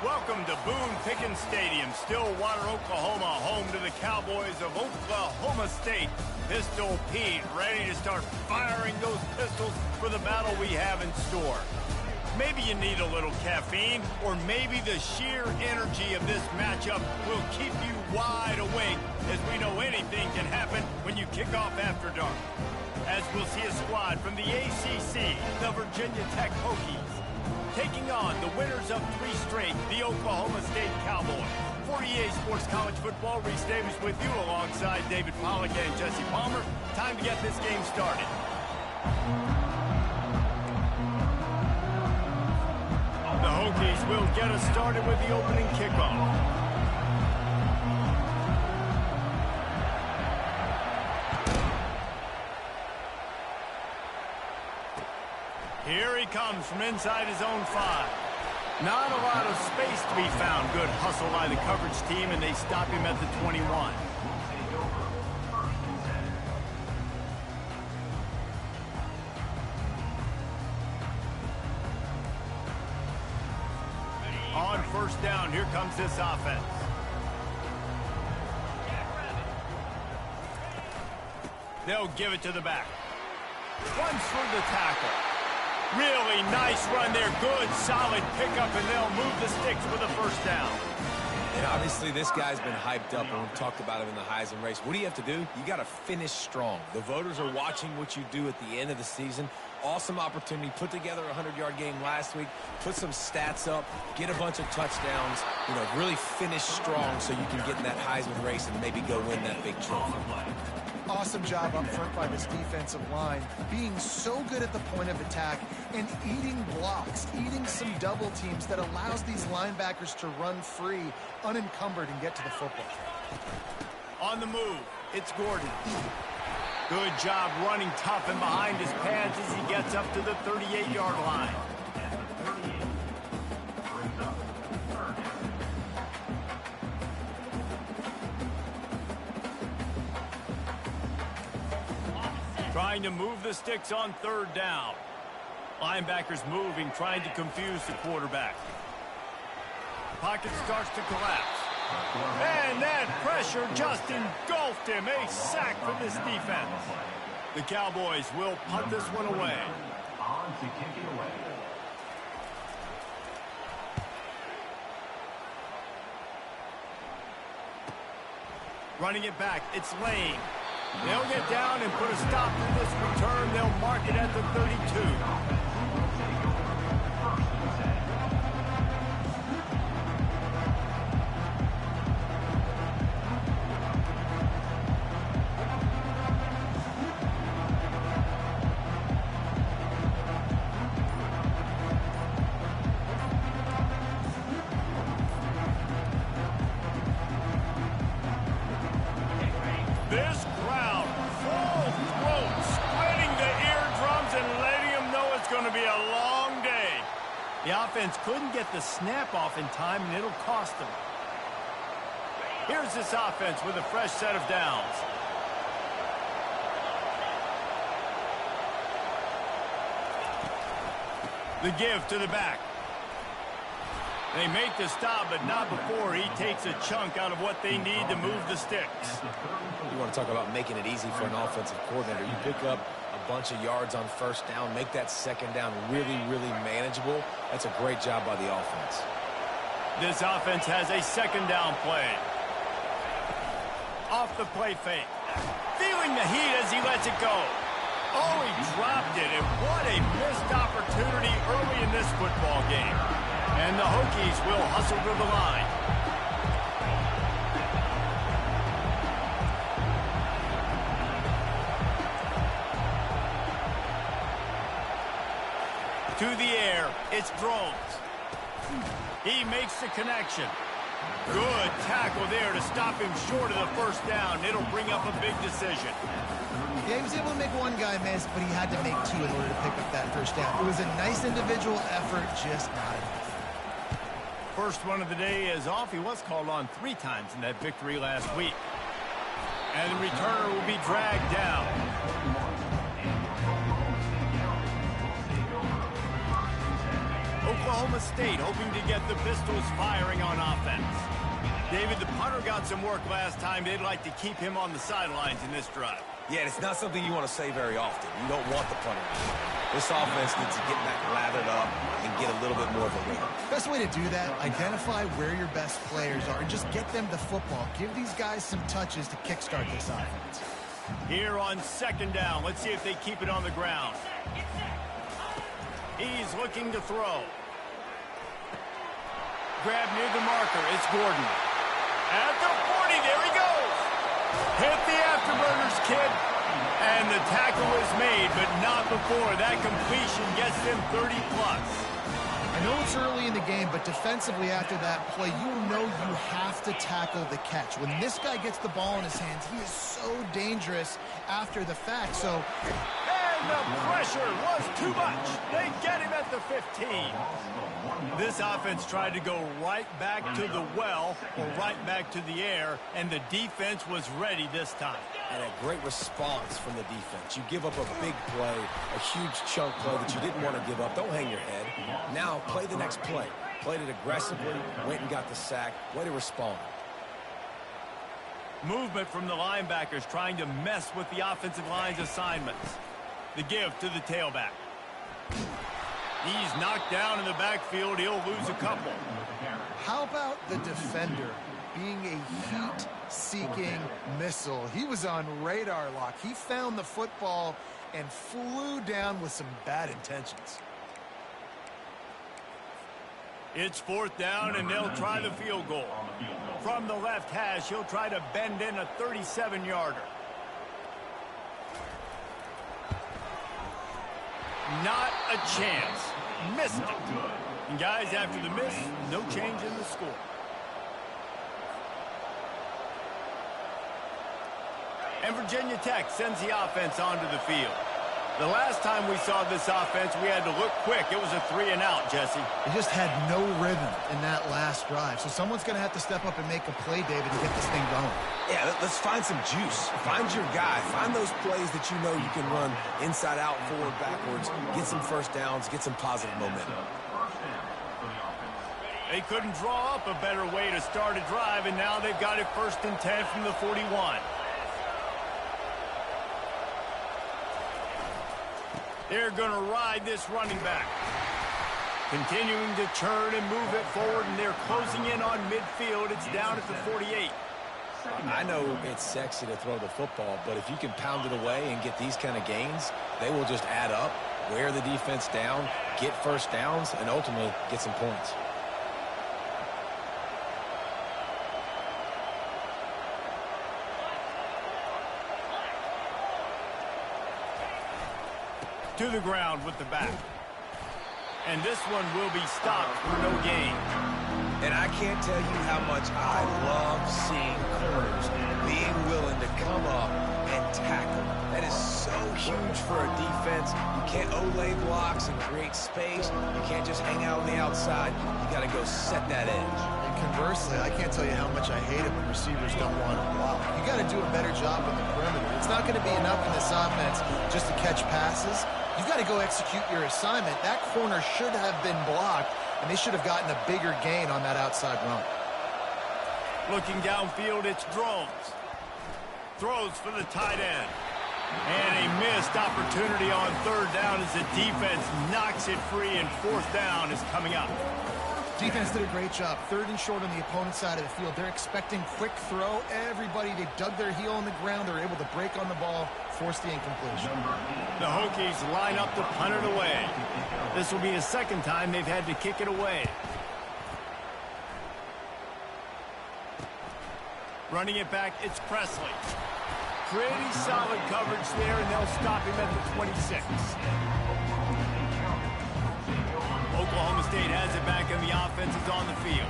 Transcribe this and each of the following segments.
Welcome to Boone Pickens Stadium, Stillwater, Oklahoma, home to the Cowboys of Oklahoma State. Pistol Pete, ready to start firing those pistols for the battle we have in store. Maybe you need a little caffeine, or maybe the sheer energy of this matchup will keep you wide awake, as we know anything can happen when you kick off after dark. As we'll see a squad from the ACC, the Virginia Tech Hokies, taking on the winners of 3 straight, the Oklahoma State Cowboys. For EA Sports College Football, Reese Davis with you alongside David Pollack and Jesse Palmer. Time to get this game started. The Hokies will get us started with the opening kickoff. Here he comes from inside his own 5. Not a lot of space to be found. Good hustle by the coverage team, and they stop him at the 21. On first down, here comes this offense. They'll give it to the back. Runs through the tackle. Really nice run there. Good, solid pickup, and they'll move the sticks with a first down. And obviously, this guy's been hyped up, and we've talked about him in the Heisman race. What do you have to do? You got to finish strong. The voters are watching what you do at the end of the season. Awesome opportunity. Put together a 100-yard game last week. Put some stats up. Get a bunch of touchdowns. You know, really finish strong so you can get in that Heisman race and maybe go win that big trophy. Awesome job up front by this defensive line, being so good at the point of attack and eating blocks, eating some double teams that allows these linebackers to run free, unencumbered, and get to the football. On the move, it's Gordon. Good job running tough and behind his pads as he gets up to the 38-yard line. Trying to move the sticks on third down. Linebackers moving, trying to confuse the quarterback. Pocket starts to collapse. And that pressure just engulfed him. A sack for this defense. The Cowboys will punt this one away. Running it back, it's Lane. They'll get down and put a stop to this return. They'll mark it at the 32. This crowd, full throat, splitting the eardrums and letting them know it's going to be a long day. The offense couldn't get the snap off in time, and it'll cost them. Here's this offense with a fresh set of downs. The give to the back. They make the stop, but not before he takes a chunk out of what they need to move the sticks. You want to talk about making it easy for an offensive coordinator. You pick up a bunch of yards on first down, make that second down really, really manageable. That's a great job by the offense. This offense has a second down play. Off the play fake. Feeling the heat as he lets it go. Oh, he dropped it, and what a missed opportunity early in this football game. And the Hokies will hustle to the line. To the air, it's Drones. He makes the connection. Good tackle there to stop him short of the first down. It'll bring up a big decision. Yeah, he was able to make one guy miss, but he had to make 2 in order to pick up that first down. It was a nice individual effort, just not enough. First one of the day is off. He was called on 3 times in that victory last week. And the returner will be dragged down. Oklahoma Oklahoma State hoping to get the Pistols firing on offense. David, the punter got some work last time. They'd like to keep him on the sidelines in this drive. Yeah, it's not something you want to say very often. You don't want the punter. This offense needs to get back lathered up and get a little bit more of a rhythm. Best way to do that, identify where your best players are and just get them the football. Give these guys some touches to kickstart this offense. Here on second down, let's see if they keep it on the ground. He's looking to throw. Grab near the marker, it's Gordon. At the 40, there he goes. Hit the afterburners, kid. And the tackle is made, but not before. That completion gets them 30+. I know it's early in the game, but defensively after that play, you know you have to tackle the catch. When this guy gets the ball in his hands, he is so dangerous after the fact. So, and the pressure was too much. They get him at the 15. This offense tried to go right back to the well or right back to the air, and the defense was ready this time. And a great response from the defense. You give up a big play, a huge chunk play that you didn't want to give up. Don't hang your head. Now play the next play. Played it aggressively, went and got the sack. Way to respond. Movement from the linebackers trying to mess with the offensive line's assignments. The give to the tailback. He's knocked down in the backfield. He'll lose a couple. How about the defender being a heat-seeking missile? He was on radar lock. He found the football and flew down with some bad intentions. It's fourth down, and they'll try the field goal. From the left hash, he'll try to bend in a 37-yarder. Not a chance. Missed it. And guys, after the miss, no change in the score. And Virginia Tech sends the offense onto the field. The last time we saw this offense, we had to look quick. It was a 3-and-out, Jesse. They just had no rhythm in that last drive. So someone's going to have to step up and make a play, David, to get this thing going. Yeah, let's find some juice. Find your guy. Find those plays that you know you can run inside out, forward, backwards. Get some first downs. Get some positive momentum. They couldn't draw up a better way to start a drive, and now they've got it 1st and 10 from the 41. They're going to ride this running back. Continuing to turn and move it forward, and they're closing in on midfield. It's down at the 48. I know it's sexy to throw the football, but if you can pound it away and get these kind of gains, they will just add up, wear the defense down, get first downs, and ultimately get some points. To the ground with the back. And this one will be stopped for no gain. And I can't tell you how much I love seeing corners being willing to come up and tackle. That is so huge for a defense. You can't olay blocks and create space. You can't just hang out on the outside. You got to go set that edge. And conversely, I can't tell you how much I hate it when receivers don't want to block. You got to do a better job on the perimeter. It's not going to be enough in this offense just to catch passes. You've got to go execute your assignment. That corner should have been blocked, and they should have gotten a bigger gain on that outside run. Looking downfield, it's Drones. Throws for the tight end. And a missed opportunity on 3rd down as the defense knocks it free, and 4th down is coming up. Defense did a great job. 3rd and short on the opponent's side of the field. They're expecting quick throw. Everybody, they dug their heel in the ground. They're able to break on the ball, force the incompletion. The Hokies line up to punt it away. This will be the 2nd time they've had to kick it away. Running it back, it's Presley. Pretty solid coverage there, and they'll stop him at the 26. Oklahoma State has it back, and the offense is on the field.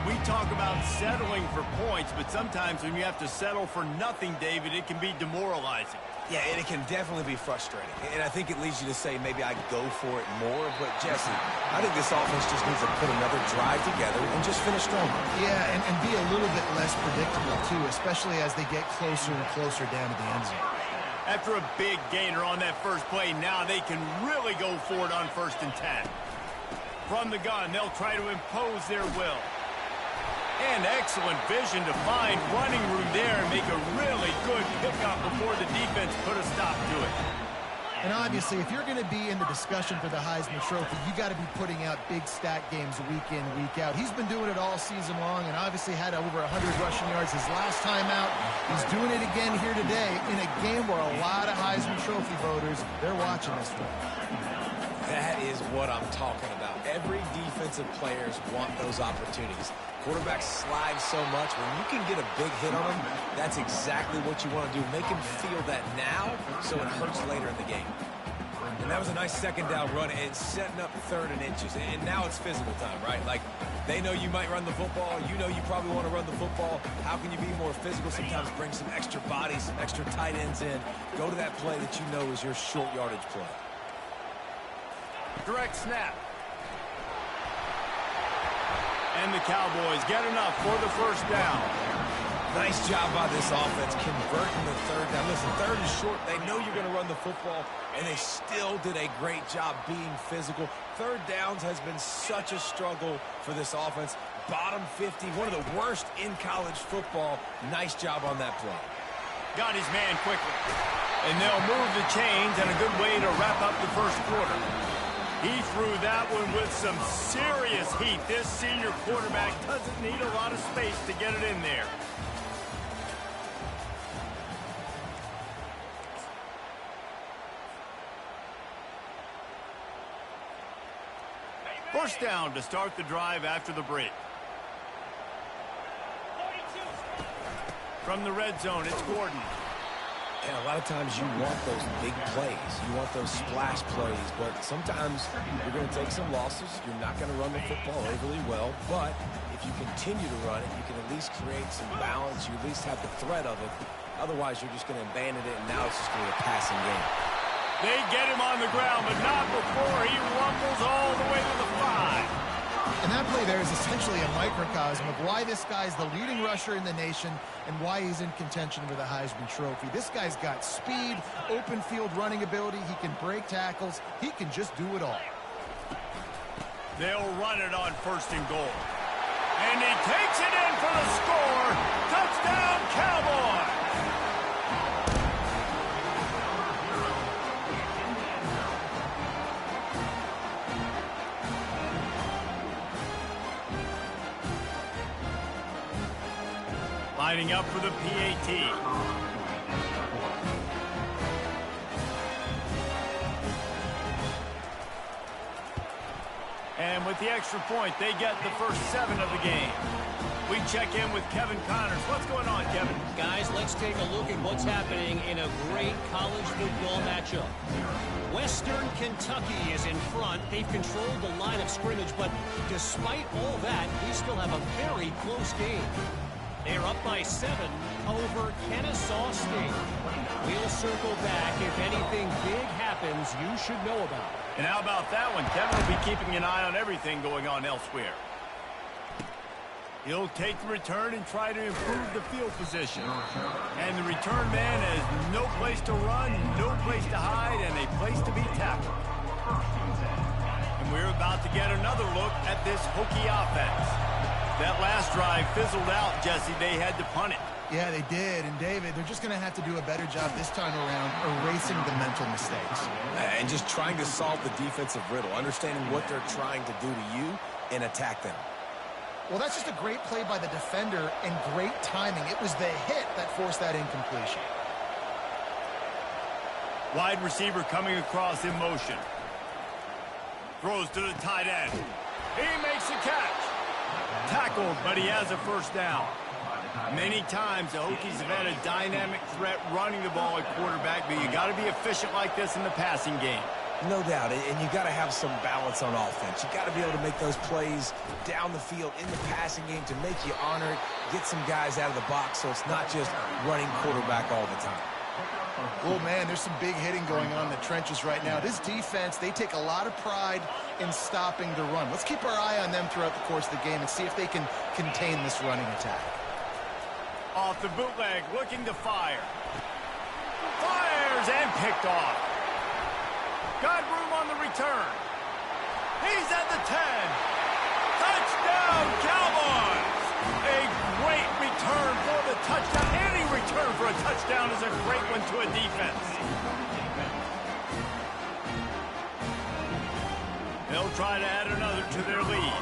We talk about settling for points, but sometimes when you have to settle for nothing, David, it can be demoralizing. Yeah, and it can definitely be frustrating. And I think it leads you to say maybe I go for it more. But, Jesse, I think this offense just needs to put another drive together and just finish stronger. Yeah, and be a little bit less predictable, too, especially as they get closer and closer down to the end zone. After a big gainer on that first play, now they can really go for it on 1st and 10. From the gun, they'll try to impose their will. And excellent vision to find running room there and make a really good pickup before the defense put a stop to it. And obviously, if you're going to be in the discussion for the Heisman Trophy, you got to be putting out big stat games week in, week out. He's been doing it all season long and obviously had over 100 rushing yards his last time out. He's doing it again here today in a game where a lot of Heisman Trophy voters, they're watching this one. That is what I'm talking about. Every defensive players want those opportunities. Quarterbacks slide so much. When you can get a big hit on them, that's exactly what you want to do. Make him feel that now so it hurts later in the game. And that was a nice second down run and setting up 3rd and inches. And now it's physical time, right? Like, they know you might run the football. You know you probably want to run the football. How can you be more physical? Sometimes bring some extra bodies, some extra tight ends in. Go to that play that you know is your short yardage play. Direct snap. And the Cowboys get enough for the first down. Nice job by this offense converting the 3rd down. Listen, 3rd is short. They know you're going to run the football, and they still did a great job being physical. 3rd downs has been such a struggle for this offense. Bottom 50, one of the worst in college football. Nice job on that play. Got his man quickly. And they'll move the chains, and a good way to wrap up the first quarter. He threw that one with some serious heat. This senior quarterback doesn't need a lot of space to get it in there. First down to start the drive after the break. From the red zone, it's Gordon. And a lot of times you want those big plays. You want those splash plays. But sometimes you're going to take some losses. You're not going to run the football overly well. But if you continue to run it, you can at least create some balance. You at least have the threat of it. Otherwise, you're just going to abandon it, and now it's just going to be a passing game. They get him on the ground, but not before he rumbles all the way to the 5. And that play there is essentially a microcosm of why this guy's the leading rusher in the nation and why he's in contention for the Heisman Trophy. This guy's got speed, open field running ability. He can break tackles. He can just do it all. They'll run it on 1st and goal. And he takes it in for the score. Touchdown, Cowboys! Lining up for the PAT. And with the extra point, they get the first 7 of the game. We check in with Kevin Connors. What's going on, Kevin? Guys, let's take a look at what's happening in a great college football matchup. Western Kentucky is in front. They've controlled the line of scrimmage, but despite all that, we still have a very close game. They're up by 7 over Kennesaw State. We'll circle back if anything big happens you should know about. And how about that one? Kevin will be keeping an eye on everything going on elsewhere. He'll take the return and try to improve the field position. And the return man has no place to run, no place to hide, and a place to be tackled. And we're about to get another look at this Hokie offense. That last drive fizzled out, Jesse. They had to punt it. Yeah, they did. And, David, they're just going to have to do a better job this time around erasing the mental mistakes. And just trying to solve the defensive riddle, understanding what they're trying to do to you and attack them. Well, that's just a great play by the defender and great timing. It was the hit that forced that incompletion. Wide receiver coming across in motion. Throws to the tight end. He makes the catch. Tackled, but he has a first down. Many times the Hokies have had a dynamic threat running the ball at quarterback, but you got to be efficient like this in the passing game. No doubt, and you got to have some balance on offense. You got to be able to make those plays down the field in the passing game to make you honor it, get some guys out of the box so it's not just running quarterback all the time. Oh, man, there's some big hitting going on in the trenches right now. This defense, they take a lot of pride in stopping the run. Let's keep our eye on them throughout the course of the game and see if they can contain this running attack. Off the bootleg, looking to fire. Fires and picked off. Got room on the return. He's at the 10. Touchdown, Cowboys! A great return for the touchdown. Any return for a touchdown is a great one to a defense. They'll try to add another to their lead.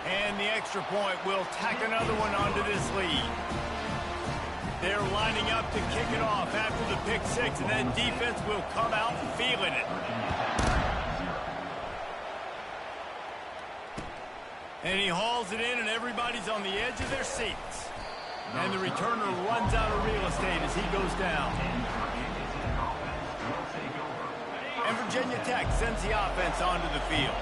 And the extra point will tack another one onto this lead. They're lining up to kick it off after the pick six, and then defense will come out feeling it. And he hauls it in, and everybody's on the edge of their seats. And the returner runs out of real estate as he goes down. And Virginia Tech sends the offense onto the field.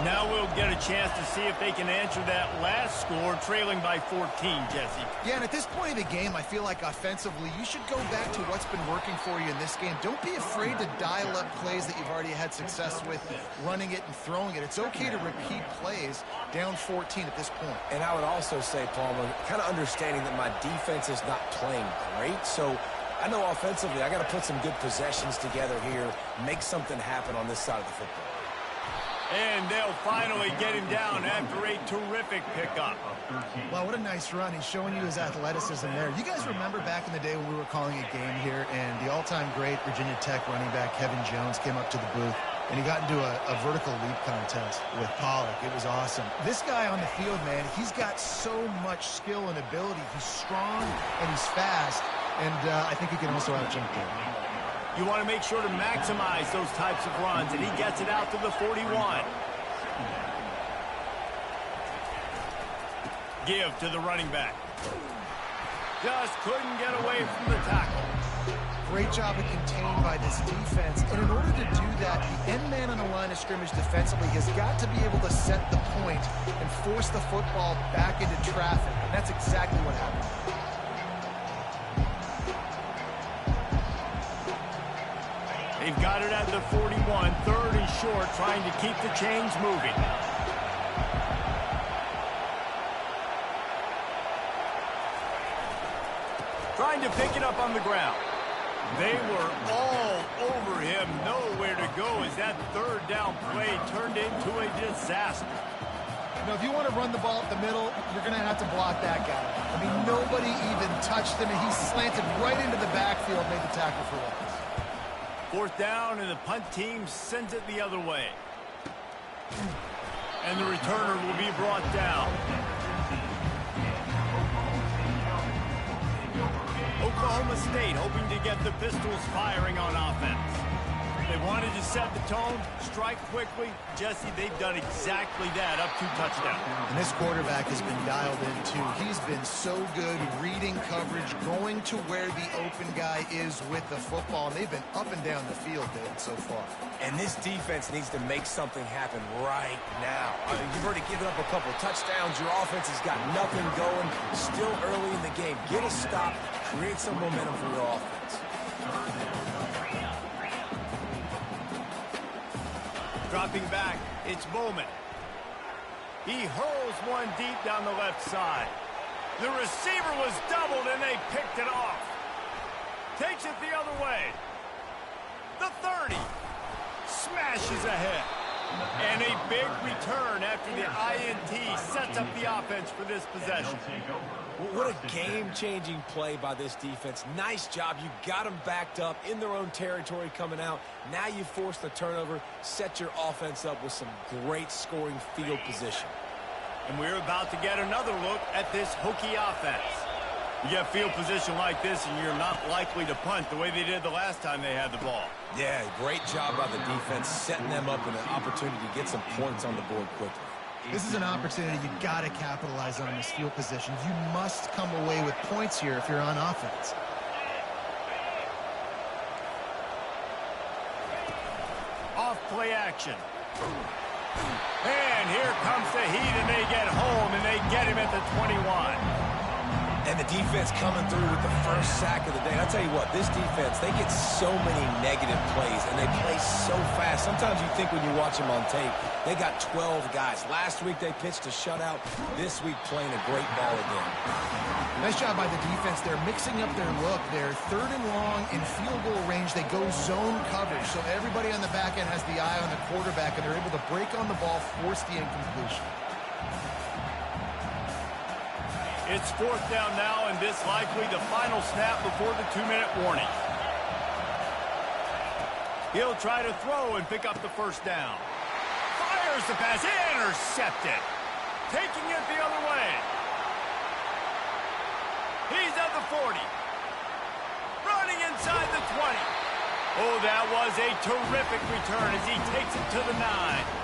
Now we'll get a chance to see if they can answer that last score, trailing by 14, Jesse. Yeah, and at this point of the game, I feel like offensively, you should go back to what's been working for you in this game. Don't be afraid to dial up plays that you've already had success with, running it and throwing it. It's okay to repeat plays down 14 at this point. And I would also say, Palmer, kind of understanding that my defense is not playing great, so I know offensively I got to put some good possessions together here, make something happen on this side of the football. And they'll finally get him down after a terrific pickup. Wow, what a nice run. He's showing you his athleticism there. You guys remember back in the day when we were calling a game here and the all-time great Virginia Tech running back Kevin Jones came up to the booth and he got into a vertical leap contest with Pollock. It was awesome. This guy on the field, man, he's got so much skill and ability. He's strong and he's fast, and I think he can also out-jump there. You want to make sure to maximize those types of runs, and he gets it out to the 41. Give to the running back. Just couldn't get away from the tackle. Great job of contained by this defense, and in order to do that, the end man on the line of scrimmage defensively has got to be able to set the point and force the football back into traffic, and that's exactly what happened. They've got it at the 41, third and short, trying to keep the chains moving. Trying to pick it up on the ground. They were all over him, nowhere to go as that third down play turned into a disaster. You know, if you want to run the ball up the middle, you're going to have to block that guy. I mean, nobody even touched him, and he slanted right into the backfield, made the tackle for loss. Fourth down, and the punt team sends it the other way. And the returner will be brought down. Oklahoma State hoping to get the Pistols firing on offense. They wanted to set the tone, strike quickly. Jesse, they've done exactly that, up 2 touchdowns. And this quarterback has been dialed in, too. He's been so good reading coverage, going to where the open guy is with the football. And they've been up and down the field, David, so far. And this defense needs to make something happen right now. I mean, you've already given up a couple touchdowns. Your offense has got nothing going. Still early in the game. Get a stop. Create some momentum for your offense. Dropping back, it's Bowman. He hurls one deep down the left side. The receiver was doubled, and they picked it off. Takes it the other way. The 30. Smashes ahead. And a big return after the INT sets up the offense for this possession. What a game-changing play by this defense. Nice job. You got them backed up in their own territory coming out. Now you force the turnover, set your offense up with some great scoring field position. And we're about to get another look at this Hokie offense. You get field position like this, and you're not likely to punt the way they did the last time they had the ball. Yeah, great job by the defense, setting them up in an opportunity to get some points on the board quickly. This is an opportunity you got to capitalize on this field position. You must come away with points here if you're on offense. Off play action. And here comes the heat, and they get home, and they get him at the 21. And the defense coming through with the first sack of the day. I'll tell you what, this defense, they get so many negative plays, and they play so fast. Sometimes you think when you watch them on tape, they got 12 guys. Last week they pitched a shutout. This week playing a great ball again. Nice job by the defense. They're mixing up their look. They're 3rd and long in field goal range. They go zone coverage, so everybody on the back end has the eye on the quarterback, and they're able to break on the ball, force the incompletion. It's 4th down now, and this likely the final snap before the 2-minute warning. He'll try to throw and pick up the first down. Fires the pass, intercepted. Taking it the other way. He's at the 40. Running inside the 20. Oh, that was a terrific return as he takes it to the 9.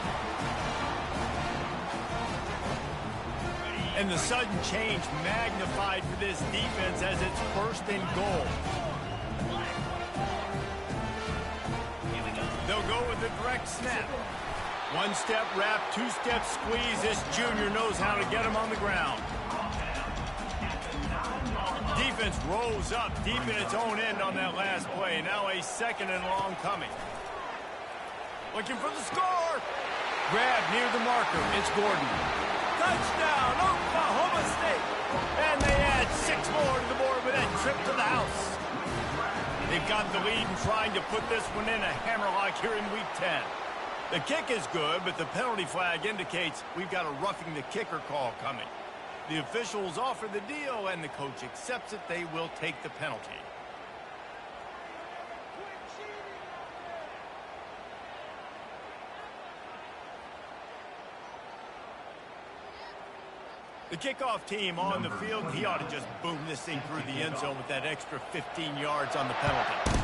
And the sudden change magnified for this defense as it's 1st and goal. They'll go with a direct snap. 1-step wrap, 2-step squeeze. This junior knows how to get him on the ground. Defense rolls up deep in its own end on that last play. Now a 2nd and long coming. Looking for the score. Grab near the marker. It's Gordon. Touchdown, Oklahoma State. And they add 6 more to the board with that trip to the house. They've got the lead and trying to put this one in a hammerlock here in Week 10. The kick is good, but the penalty flag indicates we've got a roughing the kicker call coming. The officials offer the deal, and the coach accepts it. They will take the penalty. The kickoff team on the field, he ought to just boom this thing through the end zone with that extra 15 yards on the penalty.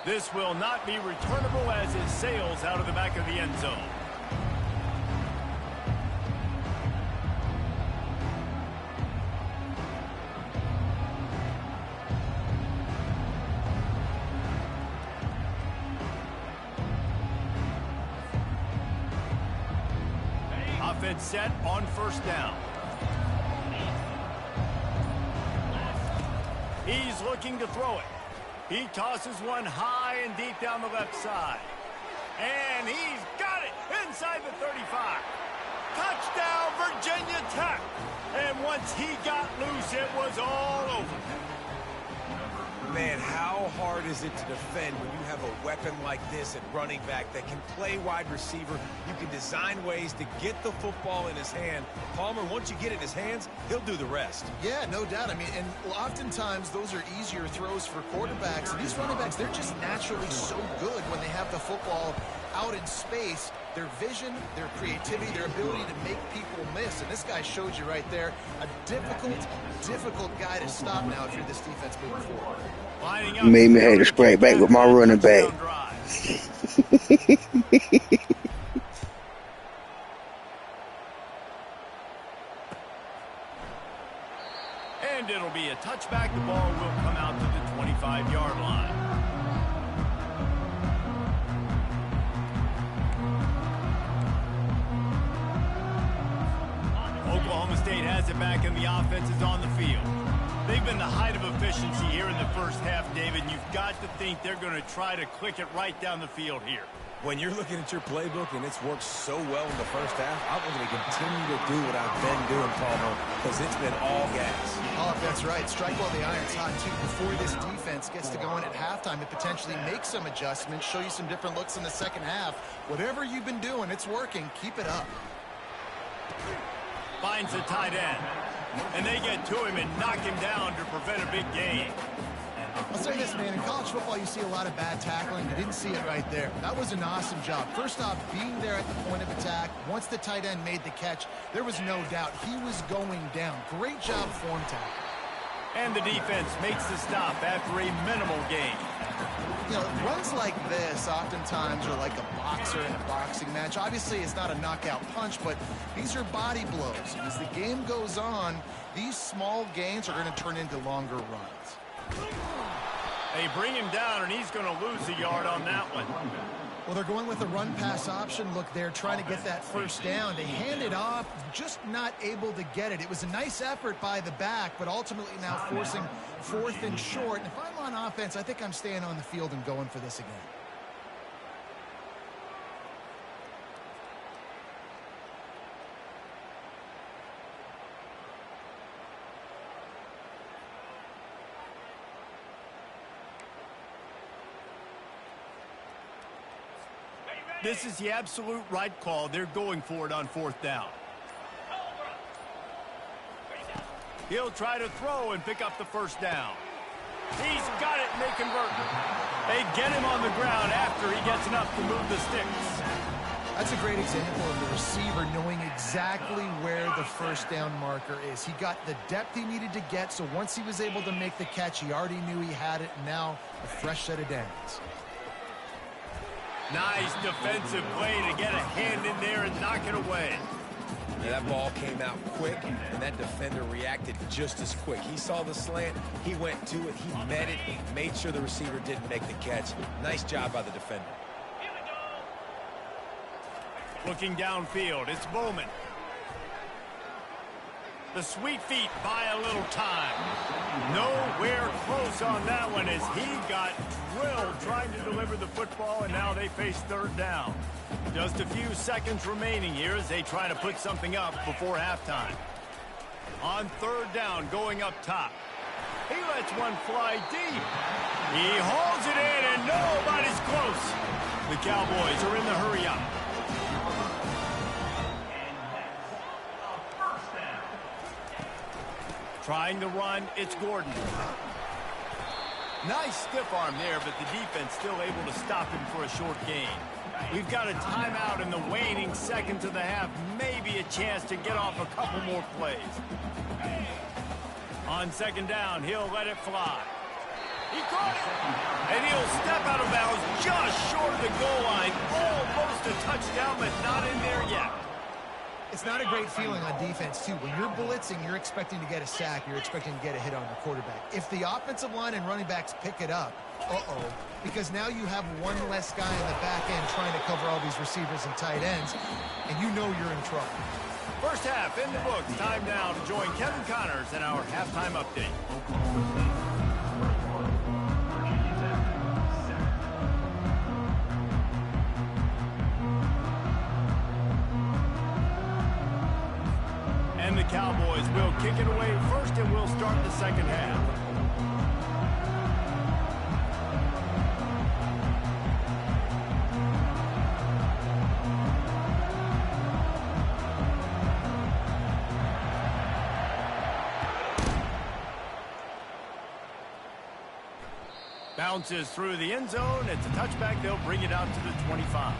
This will not be returnable as it sails out of the back of the end zone. Offense set on 1st down. He's looking to throw it. He tosses one high and deep down the left side. And he's got it inside the 35. Touchdown, Virginia Tech. And once he got loose, it was all over. Man, how hard is it to defend when you have a weapon like this at running back that can play wide receiver? You can design ways to get the football in his hand. Palmer, once you get it in his hands, he'll do the rest. Yeah, no doubt. I mean, and oftentimes those are easier throws for quarterbacks. And these running backs, they're just naturally so good when they have the football out in space. Their vision, their creativity, their ability to make people miss. And this guy showed you right there, a difficult guy to stop now if you're this defense moving forward. Made me have to scrape back with my running back. And it'll be a touchback. The ball will come out to the 25-yard line. Oklahoma State has it back, and the offense is on the field. They've been the height of efficiency here in the first half, David. You've got to think they're going to try to click it right down the field here. When you're looking at your playbook and it's worked so well in the first half, I'm going to continue to do what I've been doing, Palmer, because it's been all gas. Oh, that's right. Strike while the iron's hot, too. Before this defense gets to going at halftime, it potentially makes some adjustments, show you some different looks in the second half. Whatever you've been doing, it's working. Keep it up. Finds the tight end. And they get to him and knock him down to prevent a big gain. I'll say this, man. In college football, you see a lot of bad tackling. You didn't see it right there. That was an awesome job. First off, being there at the point of attack. Once the tight end made the catch, there was no doubt he was going down. Great job form tackle. And the defense makes the stop after a minimal gain. You know, runs like this oftentimes are like a boxer in a boxing match. Obviously, it's not a knockout punch, but these are body blows. And as the game goes on, these small gains are going to turn into longer runs. They bring him down, and he's going to lose a yard on that one. Well, they're going with a run-pass option look there, trying to get that first down. They hand it off, just not able to get it. It was a nice effort by the back, but ultimately now forcing 4th and short. And if I'm on offense, I think I'm staying on the field and going for this again. This is the absolute right call. They're going for it on 4th down. He'll try to throw and pick up the first down. He's got it, and they convert. They get him on the ground after he gets enough to move the sticks. That's a great example of the receiver knowing exactly where the first down marker is. He got the depth he needed to get, so once he was able to make the catch, he already knew he had it, and now a fresh set of downs. Nice defensive play to get a hand in there and knock it away. Yeah, that ball came out quick, and that defender reacted just as quick. He saw the slant, he went to it, he met it, made sure the receiver didn't make the catch. Nice job by the defender. Looking downfield, it's Bowman. The sweet feet buy a little time. Nowhere close on that one as he got drilled trying to deliver the football, and now they face 3rd down. Just a few seconds remaining here as they try to put something up before halftime. On 3rd down, going up top. He lets one fly deep. He hauls it in, and nobody's close. The Cowboys are in the hurry-up. Trying to run, it's Gordon. Nice stiff arm there, but the defense still able to stop him for a short gain. We've got a timeout in the waning seconds of the half. Maybe a chance to get off a couple more plays. On 2nd down, he'll let it fly. He caught it, and he'll step out of bounds just short of the goal line. Almost a touchdown, but not in there yet. It's not a great feeling on defense, too. When you're blitzing, you're expecting to get a sack. You're expecting to get a hit on the quarterback. If the offensive line and running backs pick it up, because now you have one less guy in the back end trying to cover all these receivers and tight ends, and you know you're in trouble. First half in the books. Time now to join Kevin Connors in our halftime update. And the Cowboys will kick it away first, and we'll start the second half. Bounces through the end zone. It's a touchback. They'll bring it out to the 25.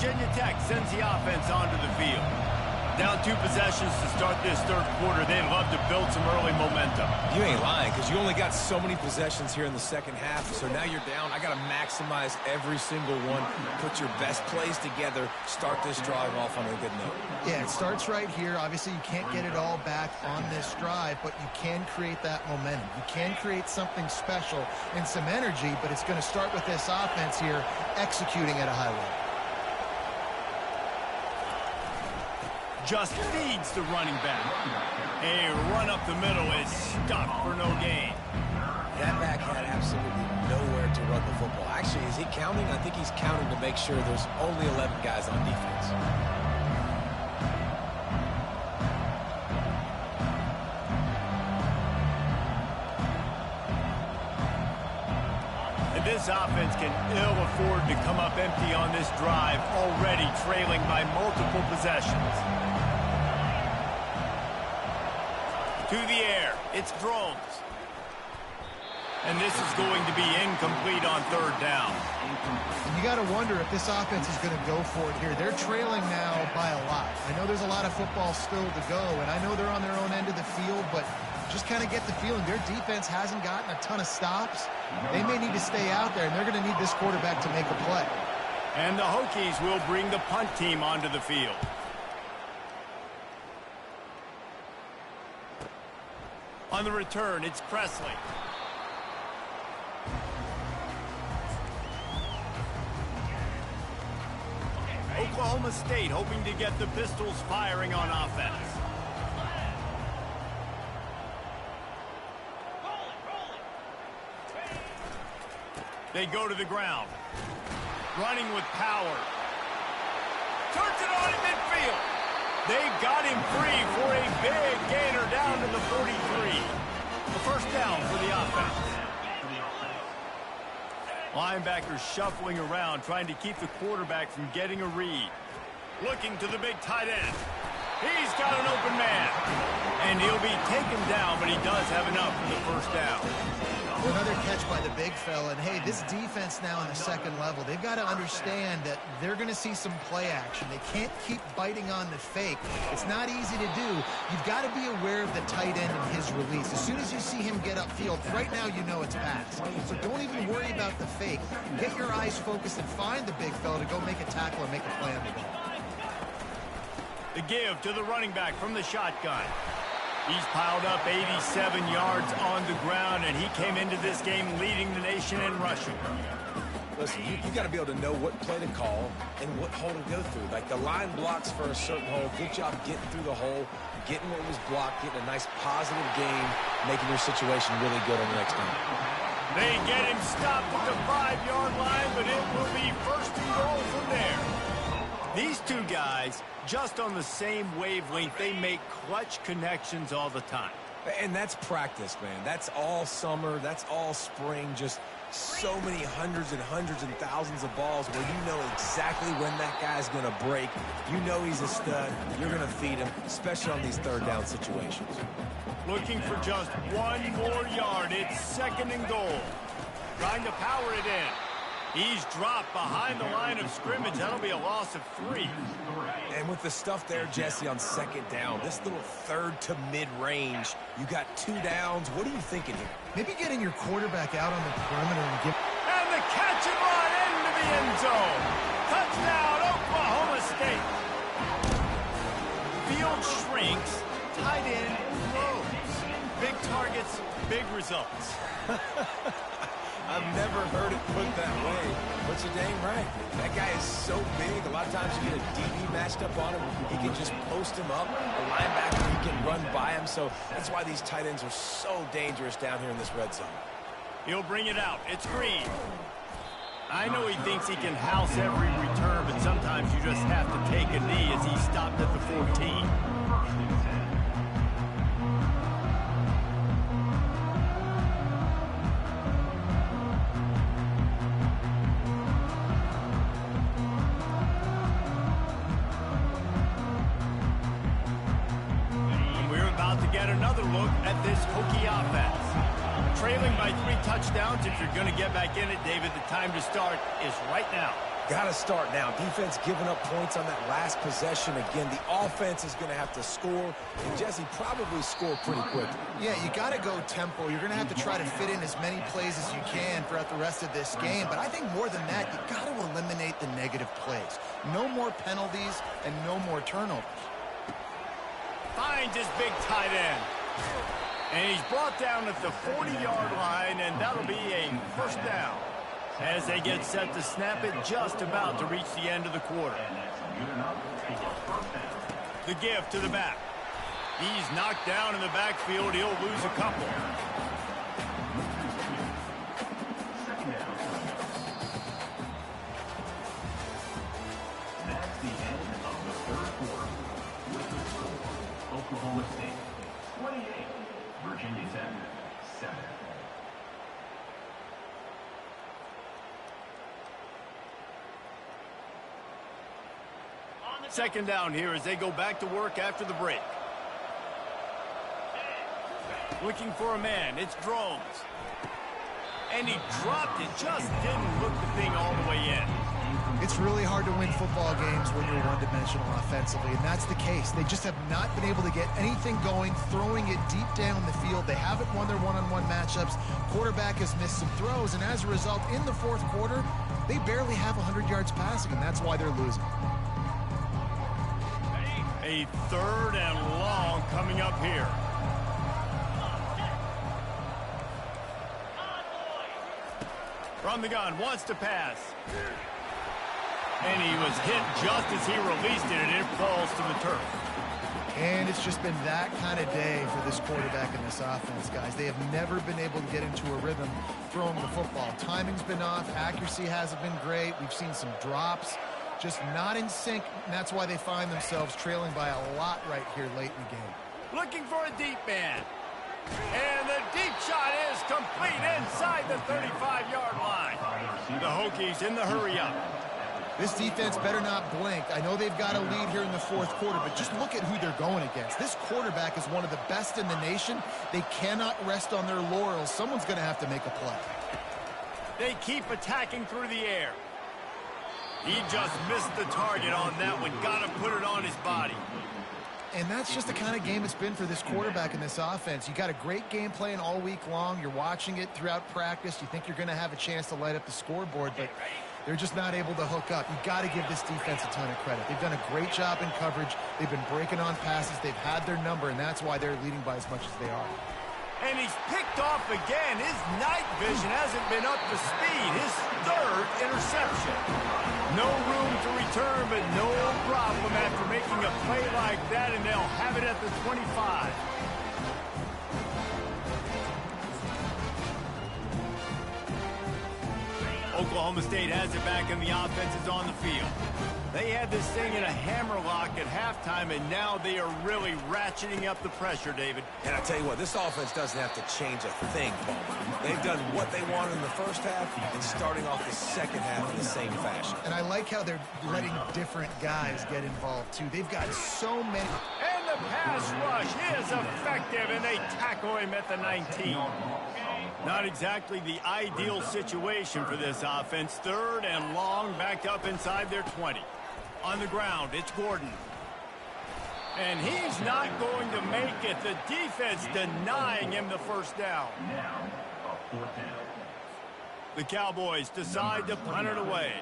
Virginia Tech sends the offense onto the field. Down 2 possessions to start this 3rd quarter. They'd love to build some early momentum. You ain't lying, because you only got so many possessions here in the 2nd half, so now you're down. I got to maximize every single one. Put your best plays together. Start this drive off on a good note. Yeah, it starts right here. Obviously, you can't get it all back on this drive, but you can create that momentum. You can create something special and some energy, but it's going to start with this offense here executing at a high level. Just feeds the running back. A run up the middle is stopped for no gain. That back had absolutely nowhere to run the football. Actually, is he counting? I think he's counting to make sure there's only 11 guys on defense. And this offense can ill afford to come up empty on this drive, already trailing by multiple possessions. To the air, it's Drones. And this is going to be incomplete on 3rd down. And you got to wonder if this offense is going to go for it here. They're trailing now by a lot. I know there's a lot of football still to go, and I know they're on their own end of the field, but just kind of get the feeling their defense hasn't gotten a ton of stops. They may need to stay out there, and they're going to need this quarterback to make a play. And the Hokies will bring the punt team onto the field. On the return, it's Presley. Oklahoma State hoping to get the Pistols firing on offense. They go to the ground. Running with power. Turns it on in midfield. They got him free for a big gainer down to the 43. The first down for the offense. Linebackers shuffling around, trying to keep the quarterback from getting a read. Looking to the big tight end. He's got an open man. And he'll be taken down, but he does have enough for the first down. Another catch by the big fella. And, hey, this defense now in the second level, they've got to understand that they're going to see some play action. They can't keep biting on the fake. It's not easy to do. You've got to be aware of the tight end and his release. As soon as you see him get upfield, right now you know it's pass. So don't even worry about the fake. Get your eyes focused and find the big fella to go make a tackle or make a play on the ball. The give to the running back from the shotgun. He's piled up 87 yards on the ground, and he came into this game leading the nation in rushing. Listen, you got to be able to know what play to call and what hole to go through. Like the line blocks for a certain hole. Good job getting through the hole, getting what was blocked, getting a nice positive gain, making your situation really good on the next time. They get him stopped at the 5-yard line, but it will be first and goal from there. These two guys, just on the same wavelength, they make clutch connections all the time. And that's practice, man. That's all summer. That's all spring. Just so many hundreds and thousands of balls where you know exactly when that guy's going to break. You know he's a stud. You're going to feed him, especially on these third down situations. Looking for just one more yard. It's second and goal. Trying to power it in. He's dropped behind the line of scrimmage. That'll be a loss of 3. And with the stuff there, Jesse, on second down, this little third to mid-range, you got 2 downs. What are you thinking here? Maybe getting your quarterback out on the perimeter and give... And the catch and run into the end zone. Touchdown, Oklahoma State. Field shrinks. Tight end grows. Big targets, big results. I've never heard it put that way, but you're dang right. That guy is so big. A lot of times you get a DB matched up on him. He can just post him up. A linebacker, he can run by him. So that's why these tight ends are so dangerous down here in this red zone. He'll bring it out. It's Green. I know he thinks he can house every return, but sometimes you just have to take a knee as he stopped at the 14. Another look at this Hokie offense. Trailing by 3 touchdowns. If you're going to get back in it, David, the time to start is right now. Got to start now. Defense giving up points on that last possession. Again, the offense is going to have to score. And Jesse, probably score pretty quickly. Yeah, you got to go tempo. You're going to have to try to fit in as many plays as you can throughout the rest of this game. But I think more than that, you got to eliminate the negative plays. No more penalties and no more turnovers. Finds his big tight end. And he's brought down at the 40-yard line, and that'll be a first down. As they get set to snap it, just about to reach the end of the quarter. The give to the back. He's knocked down in the backfield. He'll lose a couple. That's the end of the third quarter. With the score, Oklahoma State 28, Virginia Tech 7. Second down here as they go back to work after the break. Looking for a man. It's Drones. And he dropped it. Just didn't look the thing all the way in. It's really hard to win football games when you're one-dimensional offensively, and that's the case. They just have not been able to get anything going, throwing it deep down the field. They haven't won their one-on-one matchups. Quarterback has missed some throws, and as a result, in the fourth quarter, they barely have 100 yards passing, and that's why they're losing. A third and long coming up here. From the gun, wants to pass. And he was hit just as he released it, and it falls to the turf. And it's just been that kind of day for this quarterback and this offense, guys. They have never been able to get into a rhythm throwing the football. Timing's been off. Accuracy hasn't been great. We've seen some drops. Just not in sync, and that's why they find themselves trailing by a lot right here late in the game. Looking for a deep man. And the deep shot is complete inside the 35-yard line. The Hokies in the hurry-up. This defense better not blink. I know they've got a lead here in the fourth quarter, but just look at who they're going against. This quarterback is one of the best in the nation. They cannot rest on their laurels. Someone's going to have to make a play. They keep attacking through the air. He just missed the target on that one. Got to put it on his body. And that's just the kind of game it's been for this quarterback in this offense. You got a great game plan all week long. You're watching it throughout practice. You think you're going to have a chance to light up the scoreboard, but they're just not able to hook up. You got to give this defense a ton of credit. They've done a great job in coverage. They've been breaking on passes. They've had their number, and that's why they're leading by as much as they are. And he's picked off again. His night vision hasn't been up to speed. His third interception. No room to return, but no problem after making a play like that, and they'll have it at the 25. Oklahoma State has it back, and the offense is on the field. They had this thing in a hammerlock at halftime, and now they are really ratcheting up the pressure, David. And I tell you what, this offense doesn't have to change a thing, Bowman. They've done what they wanted in the first half and starting off the second half in the same fashion. And I like how they're letting different guys get involved, too. They've got so many. And the pass rush is effective, and they tackle him at the 19. Not exactly the ideal situation for this offense. Third and long, backed up inside their 20. On the ground, it's Gordon. And he's not going to make it. The defense denying him the first down. Now, a fourth down. The Cowboys decide to punt it away.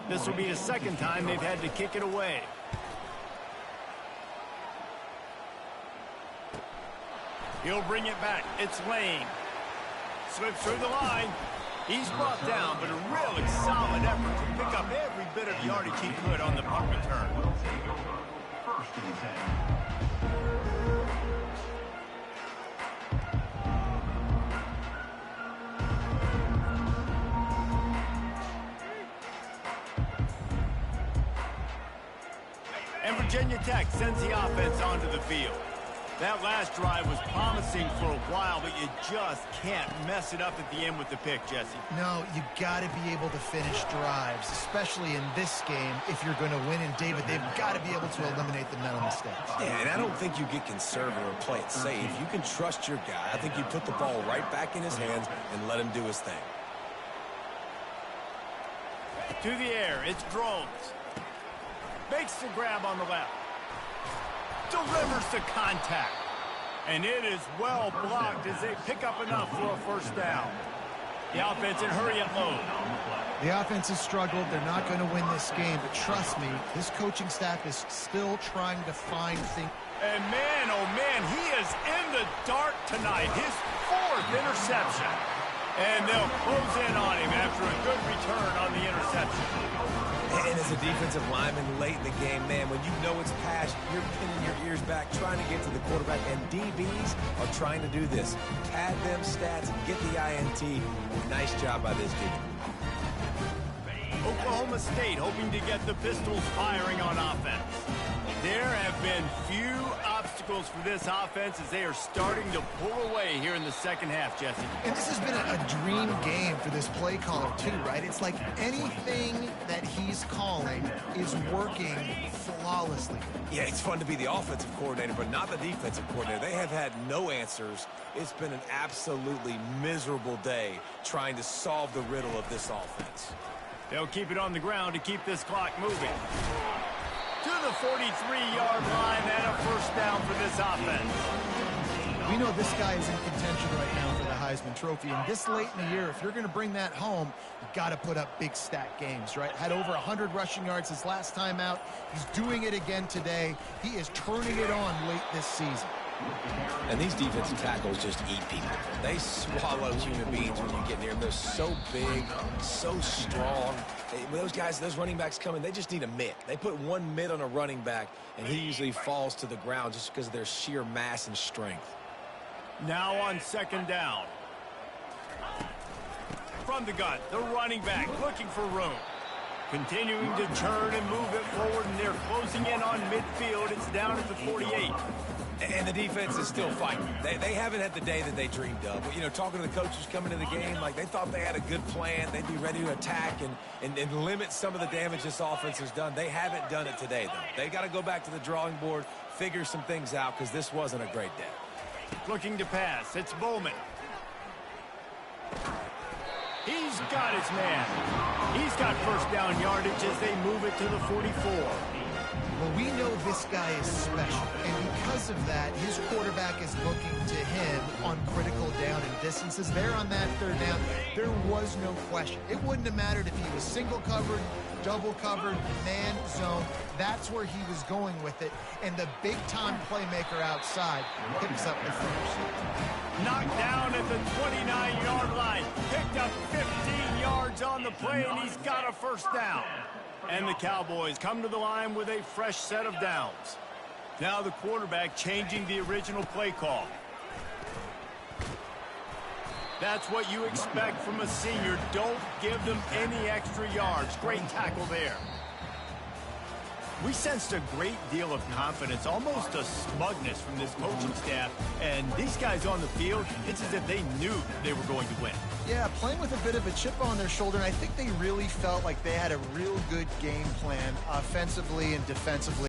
This will be the second time they've had to kick it away. He'll bring it back. It's Lane. Slips through the line. He's brought down, but a really solid effort to pick up every bit of yardage he could on the punt return. Will take over. First and 10. And Virginia Tech sends the offense onto the field. That last drive was promising for a while, but you just can't mess it up at the end with the pick, Jesse. No, you got to be able to finish drives, especially in this game if you're going to win. And, David, they've got to be able to eliminate the mental mistakes. Yeah, and I don't think you get conservative or play it safe. You can trust your guy. I think you put the ball right back in his hands and let him do his thing. To the air, it's Drones. Makes the grab on the left. Delivers the contact. And it is well blocked as they pick up enough for a first down. The offense in hurry up mode. The offense has struggled. They're not going to win this game. But trust me, this coaching staff is still trying to find things. And man, oh man, he is in the dark tonight. His fourth interception. And they'll close in on him after a good return on the interception. And as a defensive lineman late in the game, man, when you know it's pass, you're pinning your ears back, trying to get to the quarterback, and DBs are trying to do this. Pad them stats, get the INT. Nice job by this dude. Oklahoma State hoping to get the Pistols firing on offense. There have been few obstacles for this offense as they are starting to pull away here in the second half, Jesse. And this has been a dream game for this play caller, too, right? It's like anything that he's calling is working flawlessly. Yeah, it's fun to be the offensive coordinator, but not the defensive coordinator. They have had no answers. It's been an absolutely miserable day trying to solve the riddle of this offense. They'll keep it on the ground to keep this clock moving. To the 43-yard line and a first down for this offense. We know this guy is in contention right now for the Heisman Trophy. And this late in the year, if you're going to bring that home, you've got to put up big stat games, right? Had over 100 rushing yards his last time out. He's doing it again today. He is turning it on late this season. And these defensive tackles just eat people. They swallow human beings when you get near them. They're so big, so strong. When those guys, those running backs come in, they just need a mitt. They put one mitt on a running back, and he usually falls to the ground just because of their sheer mass and strength. Now on second down. From the gun, the running back looking for room. Continuing to turn and move it forward, and they're closing in on midfield. It's down at the 48. And the defense is still fighting. They haven't had the day that they dreamed of. But, you know, talking to the coaches coming to the game, like they thought they had a good plan. They'd be ready to attack and limit some of the damage this offense has done. They haven't done it today, though. They got to go back to the drawing board, figure some things out, because this wasn't a great day. Looking to pass. It's Bowman. He's got his man. He's got first down yardage as they move it to the 44. Well, we know this guy is special, and because of that, his quarterback is looking to him on critical down and distances. There on that third down, there was no question. It wouldn't have mattered if he was single covered, double covered, man zone. That's where he was going with it, and the big-time playmaker outside picks up the first. Knocked down at the 29-yard line. Picked up 15 yards on the play, and he's got a first down. And the Cowboys come to the line with a fresh set of downs. Now the quarterback changing the original play call. That's what you expect from a senior. Don't give them any extra yards. Great tackle there. We sensed a great deal of confidence, almost a smugness from this coaching staff. And these guys on the field, it's as if they knew they were going to win. Yeah, playing with a bit of a chip on their shoulder, and I think they really felt like they had a real good game plan offensively and defensively.